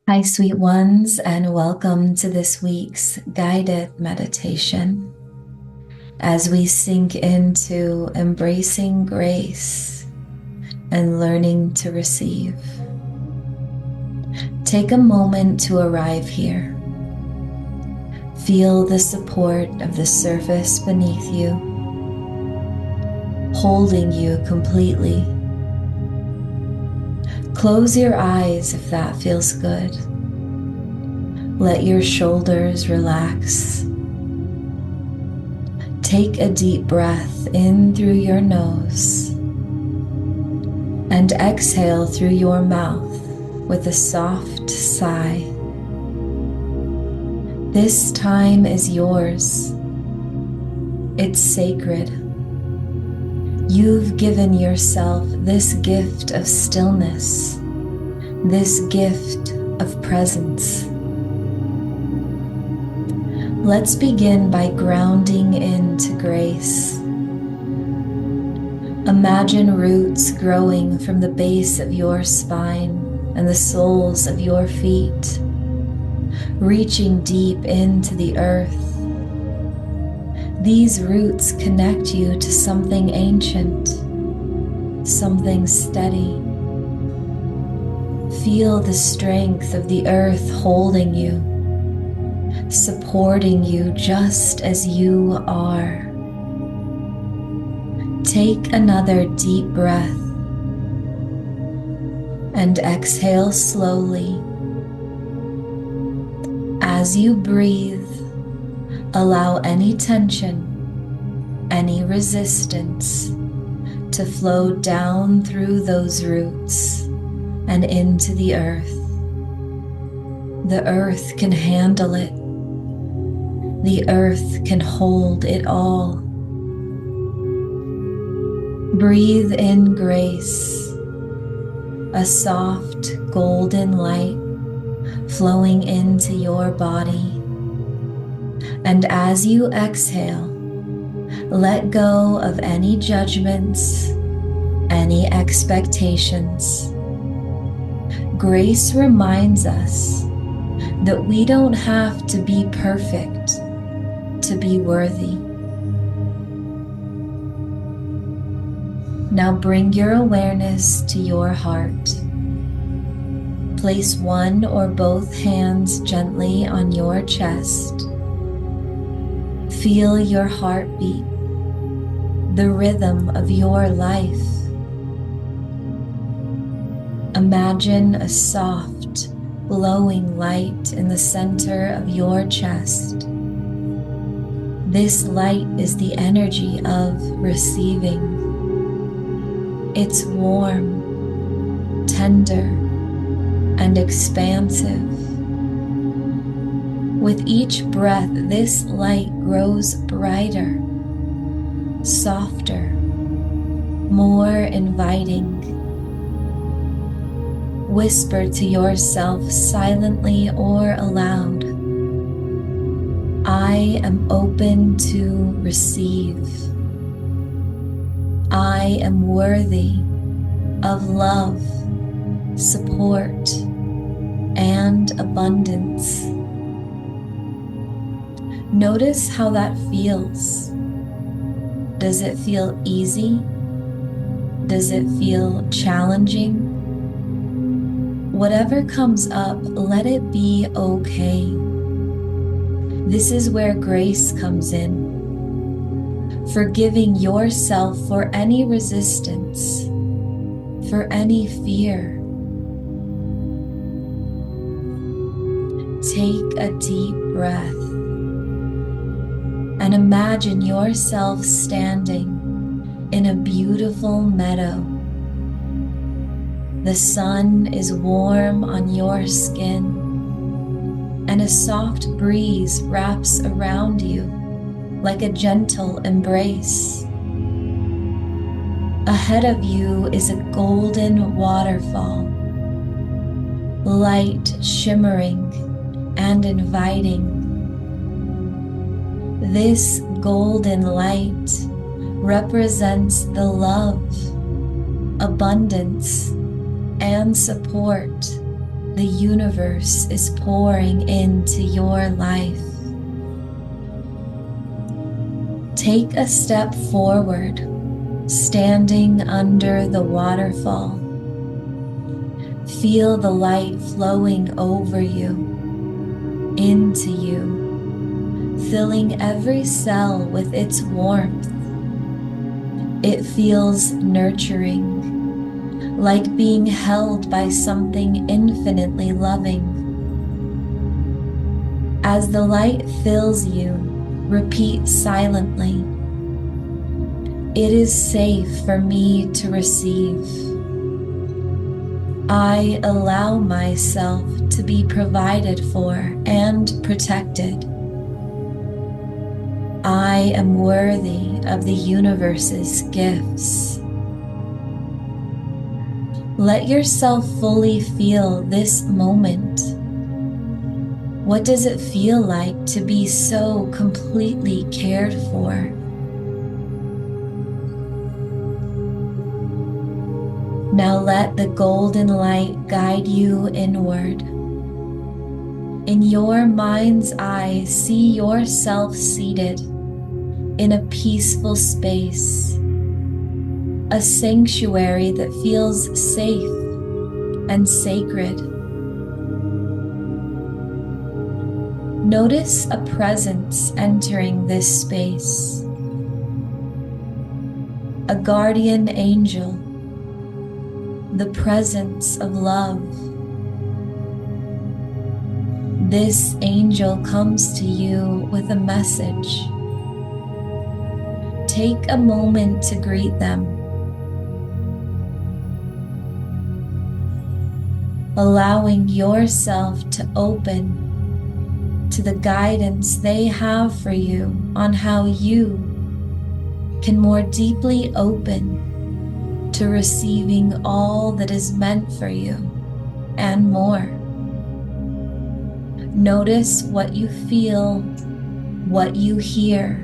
Hi, sweet ones, and welcome to this week's guided meditation as we sink into embracing grace and learning to receive. Take a moment to arrive here. Feel the support of the surface beneath you, holding you completely. Close your eyes if that feels good. Let your shoulders relax. Take a deep breath in through your nose and exhale through your mouth with a soft sigh. This time is yours. It's sacred. You've given yourself this gift of stillness, this gift of presence. Let's begin by grounding into grace. Imagine roots growing from the base of your spine and the soles of your feet, reaching deep into the earth. These roots connect you to something ancient, something steady. Feel the strength of the earth holding you, supporting you just as you are. Take another deep breath and exhale slowly. As you breathe, allow any tension, any resistance to flow down through those roots and into the earth. The earth can handle it. The earth can hold it all. Breathe in grace, a soft golden light flowing into your body. And as you exhale, let go of any judgments, any expectations. Grace reminds us that we don't have to be perfect to be worthy. Now bring your awareness to your heart. Place one or both hands gently on your chest. Feel your heartbeat, the rhythm of your life. Imagine a soft, glowing light in the center of your chest. This light is the energy of receiving. It's warm, tender, and expansive. With each breath, this light grows brighter, softer, more inviting. Whisper to yourself silently or aloud, I am open to receive. I am worthy of love, support, and abundance. Notice how that feels. Does it feel easy? Does it feel challenging? Whatever comes up, let it be okay. This is where grace comes in. Forgiving yourself for any resistance, for any fear. Take a deep breath and imagine yourself standing in a beautiful meadow. The sun is warm on your skin, and a soft breeze wraps around you like a gentle embrace. Ahead of you is a golden waterfall, light shimmering and inviting. This golden light represents the love, abundance, and support the universe is pouring into your life. Take a step forward, standing under the waterfall. Feel the light flowing over you, into you, filling every cell with its warmth. It feels nurturing, like being held by something infinitely loving. As the light fills you, repeat silently, "It is safe for me to receive. I allow myself to be provided for and protected. I am worthy of the universe's gifts." Let yourself fully feel this moment. What does it feel like to be so completely cared for? Now let the golden light guide you inward. In your mind's eye, see yourself seated in a peaceful space, a sanctuary that feels safe and sacred. Notice a presence entering this space, a guardian angel, the presence of love. This angel comes to you with a message. Take a moment to greet them, allowing yourself to open to the guidance they have for you on how you can more deeply open to receiving all that is meant for you and more. Notice what you feel, what you hear,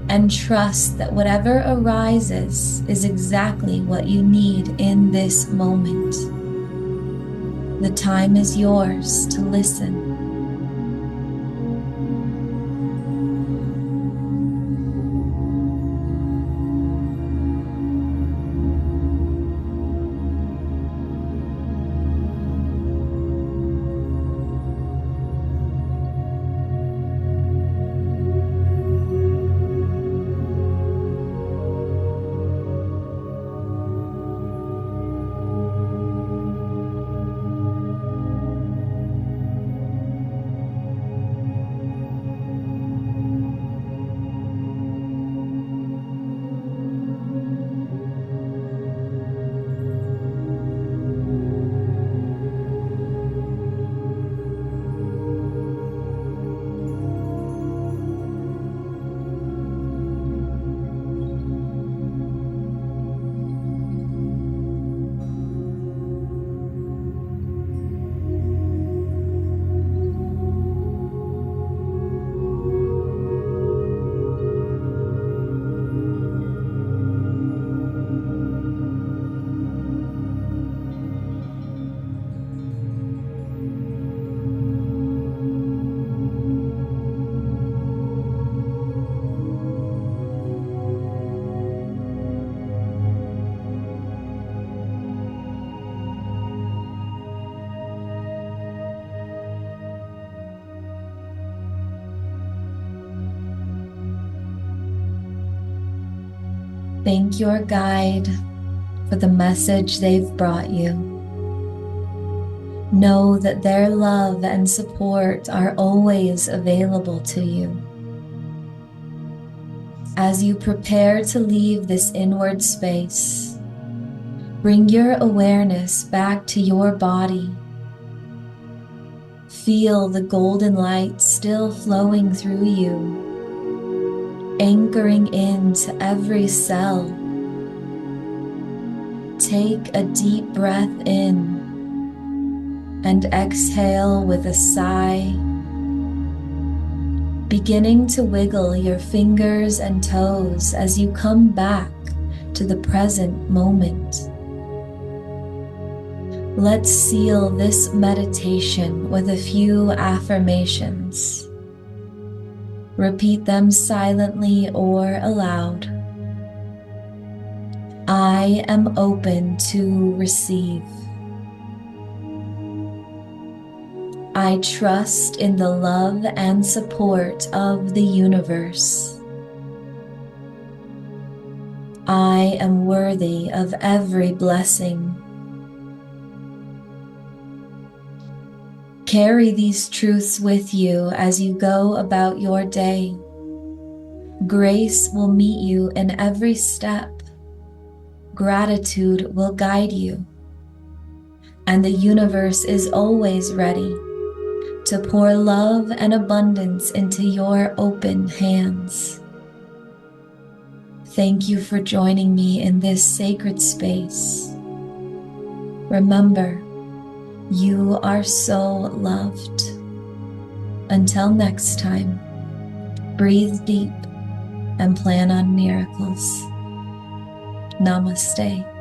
and trust that whatever arises is exactly what you need in this moment. The time is yours to listen. Thank your guide for the message they've brought you. Know that their love and support are always available to you. As you prepare to leave this inward space, bring your awareness back to your body. Feel the golden light still flowing through you, anchoring into every cell. Take a deep breath in and exhale with a sigh, beginning to wiggle your fingers and toes as you come back to the present moment. Let's seal this meditation with a few affirmations. Repeat them silently or aloud. I am open to receive. I trust in the love and support of the universe. I am worthy of every blessing. Carry these truths with you as you go about your day. Grace will meet you in every step. Gratitude will guide you. And the universe is always ready to pour love and abundance into your open hands. Thank you for joining me in this sacred space. Remember, you are so loved. Until next time, breathe deep and plan on miracles. Namaste.